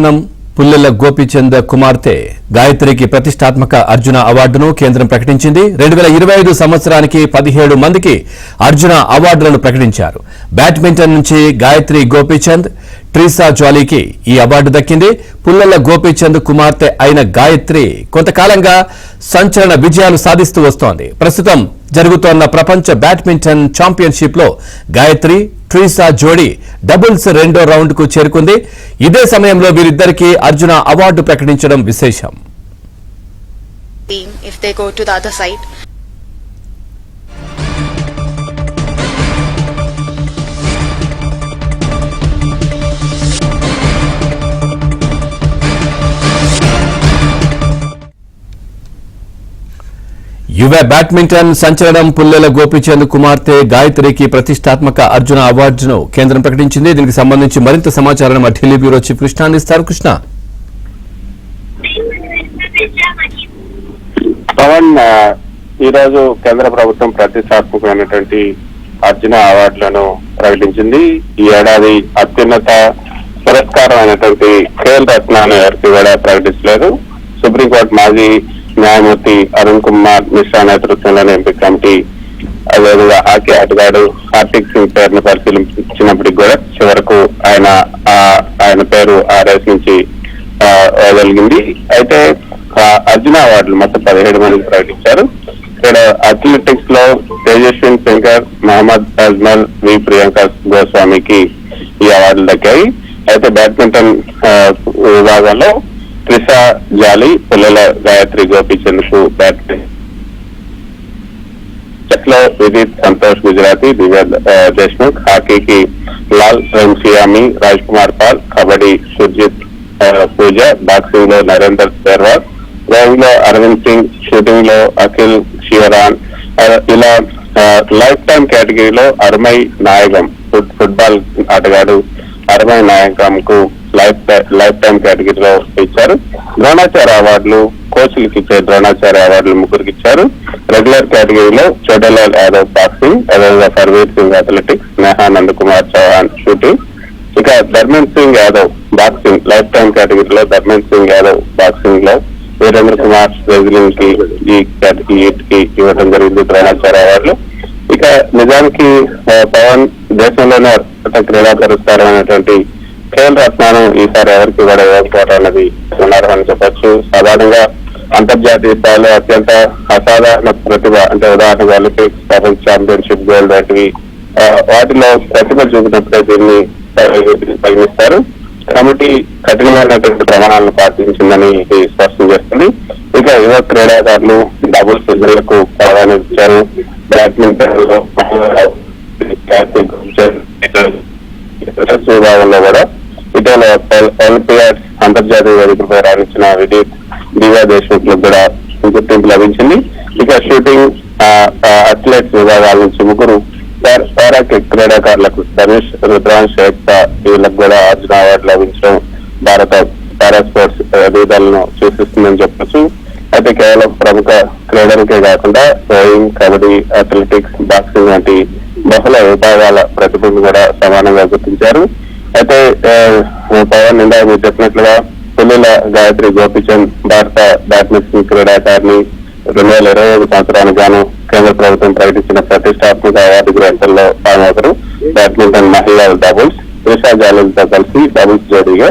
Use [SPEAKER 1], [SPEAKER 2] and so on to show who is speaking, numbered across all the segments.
[SPEAKER 1] పుల్లెల గోపీచంద్ కుమార్తె గాయత్రికి ప్రతిష్టాత్మక అర్జున అవార్డును కేంద్రం ప్రకటించింది. 2025 సంవత్సరానికి 17 మందికి అర్జున అవార్డులను ప్రకటించారు. బ్యాడ్మింటన్ నుంచి గాయత్రి గోపీచంద్, ట్రీసా జాలీకి ఈ అవార్డు దక్కింది. పుల్లెల గోపీచంద్ కుమార్తె అయిన గాయత్రి కొంతకాలంగా సంచలన విజయాలు సాధిస్తూ వస్తోంది. ప్రస్తుతం జరుగుతోన్న ప్రపంచ బ్యాడ్మింటన్ ఛాంపియన్షిప్ లో గాయత్రి, ట్రీసా జోడీ డబుల్స్ రెండో రౌండ్ కు చేరుకుంది. ఇదే సమయంలో వీరిద్దరికీ అర్జున అవార్డు ప్రకటించడం విశేషం.
[SPEAKER 2] If they go to the other side.
[SPEAKER 1] యువ బ్యాడ్మింటన్ సంచలనం పుల్లెల గోపీచంద్ కుమార్తె గాయత్రికి ప్రతిష్టాత్మక అర్జున అవార్డును కేంద్రం ప్రకటించింది. దీనికి సంబంధించి మరింత సమాచారం మా ఢిల్లీ బ్యూరో చీఫ్ కృష్ణ అందిస్తారు. కృష్ణ,
[SPEAKER 3] పవన్, ఈరోజు కేంద్ర ప్రభుత్వం ప్రతిష్టాత్మకమైనటువంటి అర్జున అవార్డులను ప్రకటించింది. ఈ ఏడాది అత్యున్నత పురస్కారం అయినటువంటి ఖేల్ రత్నాన్ని ఎవరికి కూడా ప్రకటించలేదు. సుప్రీంకోర్టు మాజీ న్యాయమూర్తి అరుణ్ కుమార్ మిశ్రా నేతృత్వంలోని ఎంపీ కమిటీ అదేవిధంగా హాకీ ఆటగాడు హార్దిక్ సింగ్ పేరును పరిశీలించినప్పటికీ కూడా చివరకు ఆయన పేరు ఆ రేస్ నుంచి వదలిగింది. అయితే అర్జున అవార్డులు మొత్తం 17 మందికి ప్రకటించారు. ఇక్కడ అథ్లెటిక్స్ లో తేజస్విన్ శంకర్, మహమ్మద్ అజ్మల్, వి ప్రియాంక గోస్వామికి ఈ అవార్డులు దక్కాయి. అయితే బ్యాడ్మింటన్ విభాగంలో ట్రిసా జాలీ, పుల్లెల గాయత్రి గోపీచంద్ కు బ్యాడ్మింటన్ చెట్లో విదిత్ సంతోష్ గుజరాతీ, దివ్య దేశ్ముఖ్, హాకీకి లాల్ రెమ్సియామి, రాజ్ కుమార్ పాల్, కబడ్డీ సుర్జిత్ పూజ, బాక్సింగ్ లో నరేందర్ శేర్వాల్, రోయింగ్ లో అరవింద్ సింగ్, షూటింగ్ లో అఖిల్ శివరాన్, ఇలా లైఫ్ టైమ్ కేటగిరీలో అరుమై నాయకం ఫుట్బాల్ ఆటగాడు అరుమై నాయకం కు లైఫ్ టైమ్ కేటగిరీలో ఇచ్చారు. ద్రోణాచార్య అవార్డులు కోచ్లకి ఇచ్చే ద్రోణాచార్య అవార్డులు ముగ్గురికి ఇచ్చారు. రెగ్యులర్ కేటగిరీలో చోటలాల్ యాదవ్ బాక్సింగ్, అదేవిధంగా ఫర్వీర్ సింగ్ అథ్లెటిక్స్, నేహా నందకుమార్ చౌహాన్ షూటింగ్, ఇక Dharmendra Singh Yadav boxing life time కేటగిరీలో ధర్మేంద్ర సింగ్ యాదవ్ బాక్సింగ్ లో, వీరేంద్ర కుమార్ రెజ్లింగ్ కి ఈ కేటగిరీకి ఇవ్వడం జరిగింది ద్రోణాచార్య అవార్డులు. ఇక నిజానికి పవన్, దేశంలోనే క్రీడా పురస్కారం అయినటువంటి ఖేల్ రత్నాను ఈసారి ఎవరికి కూడా ఇవ్వకపోవడం అనేది ఉన్నారని చెప్పొచ్చు. సాధారణంగా అంతర్జాతీయ స్థాయిలో అత్యంత అసాధారణ ప్రతిభ, అంటే ఉదాహరణగా ఒలింపిక్స్, ప్రపంచ ఛాంపియన్షిప్, గోల్డ్ వంటివి వాటిలో ప్రతిభ చూపినప్పుడే దీన్ని పరిగణిస్తారు. కమిటీ కఠినమైనటువంటి ప్రమాణాలను పాటించిందని ఇది స్పష్టం చేస్తుంది. ఇక యువ క్రీడాకారులు డబుల్స్ ఇద్దరులకు ప్రాధాన్యత ఇచ్చారు. బ్యాడ్మింటన్ లో విభాగంలో కూడా ఇటీవల ఒలింపియాడ్ అంతర్జాతీయ వేదికపై రాణించిన విదిత్, దివ్య దేశ్ముఖ్ కూడా గుర్తింపు లభించింది. ఇక షూటింగ్ అథ్లెట్స్ విభాగాల నుంచి ముగ్గురు పారా క్రీడాకారులకు ధనుష్, రుద్రాంశ్, ఏక్తా వీళ్ళకు కూడా అర్జున అవార్డు లభించడం భారత పారా స్పోర్ట్స్ ఎదుగుదలను సూచిస్తుందని చెప్పొచ్చు. అయితే కేవలం ప్రముఖ క్రీడలకే కాకుండా రోయింగ్, కబడ్డీ, అథ్లెటిక్స్, బాక్సింగ్ వంటి బహుళ విభాగాల ప్రతిభను కూడా సమానంగా గుర్తించారు. అయితే పవన్, ఇందాక మీరు చెప్పినట్లుగా పుల్లెల గాయత్రి గోపీచంద్ భారత బ్యాడ్మింటన్ క్రీడాకారిణి 2025 సంవత్సరానికి గాను కేంద్ర ప్రభుత్వం ప్రకటించిన ప్రతిష్టాత్మక అవార్డు గ్రహీతల్లో ఆమె బ్యాడ్మింటన్ మహిళల డబుల్స్, ట్రిసా జాలీలతో కలిసి డబుల్స్ జోడీగా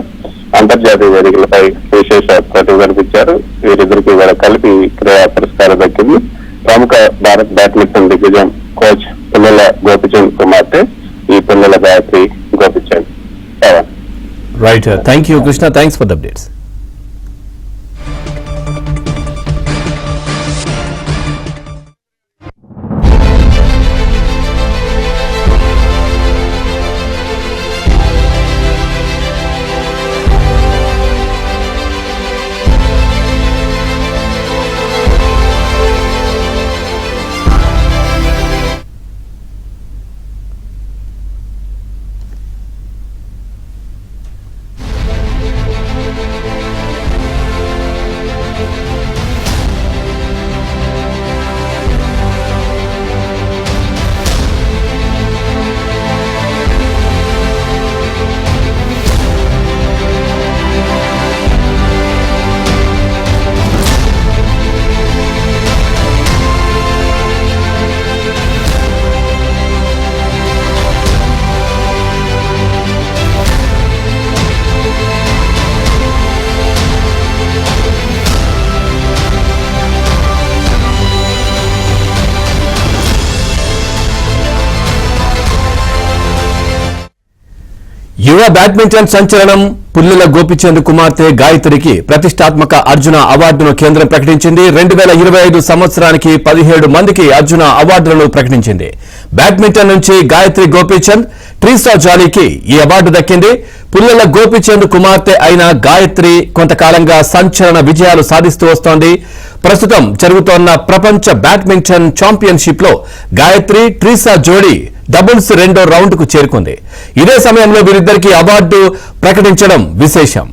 [SPEAKER 3] అంతర్జాతీయ వేదికలపై విశేష ప్రతిభ కనిపించారు. వీరిద్దరికి కూడా కలిపి క్రీడా పురస్కారం దక్కింది. ప్రముఖ భారత్ బ్యాడ్మింటన్ దిగ్గజం కోచ్ పుల్లెల గోపీచంద్ కుమార్తె ఈ Pullela Gayatri Gopichand.
[SPEAKER 1] Right, thank you Krishna, thanks for the updates. యువ బ్యాడ్మింటన్ సంచలనం పుల్లెల గోపిచంద్ కుమార్తె గాయత్రికి ప్రతిష్టాత్మక అర్జున అవార్డును కేంద్రం ప్రకటించింది. 2025 సంవత్సరానికి 17 మందికి అర్జున అవార్డులను ప్రకటించింది. బ్యాడ్మింటన్ నుంచి గాయత్రి గోపీచంద్, ట్రీసా జాలీకి ఈ అవార్డు దక్కింది. పుల్లెల గోపీచంద్ కుమార్తె అయిన గాయత్రి కొంతకాలంగా సంచలన విజయాలు సాధిస్తూ వస్తోంది. ప్రస్తుతం జరుగుతోన్న ప్రపంచ బ్యాడ్మింటన్ ఛాంపియన్షిప్ లో గాయత్రి, ట్రీసా జోడీ డబుల్స్ రెండో రౌండ్ కు చేరుకుంది. ఇదే సమయంలో వీరిద్దరికీ అవార్డు ప్రకటించడం విశేషం.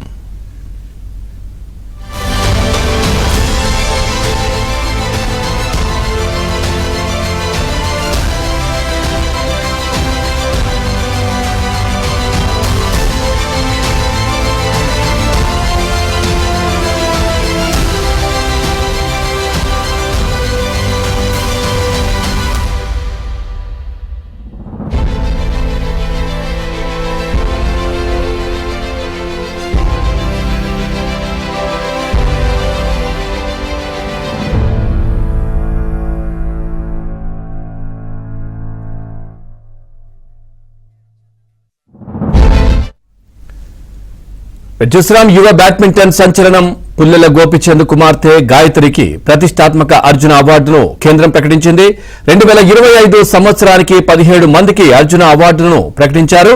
[SPEAKER 1] చూస్తున్నాం యువ బ్యాడ్మింటన్ సంచలనం పుల్లెల గోపిచంద్ కుమార్తె గాయత్రికి ప్రతిష్టాత్మక అర్జున అవార్డును కేంద్రం ప్రకటించింది. 2025 సంవత్సరానికి 17 మందికి అర్జున అవార్డును ప్రకటించారు.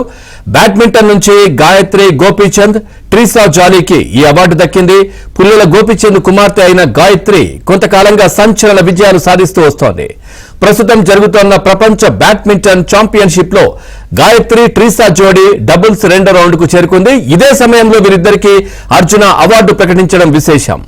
[SPEAKER 1] బ్యాడ్మింటన్ నుంచి గాయత్రి గోపీచంద్, ట్రీసా జాలీకి ఈ అవార్డు దక్కింది. పుల్లెల గోపిచంద్ కుమార్తె అయిన గాయత్రి కొంతకాలంగా సంచలన విజయాలు సాధిస్తూ వస్తోంది. ప్రస్తుతం జరుగుతోన్న ప్రపంచ బ్యాడ్మింటన్ ఛాంపియన్షిప్ లో గాయత్రి, ట్రీసా జోడీ డబుల్స్ రెండో రౌండ్ కు చేరుకుంది. ఇదే సమయంలో వీరిద్దరికీ అర్జున అవార్డు ప్రకటించడం విశేషం.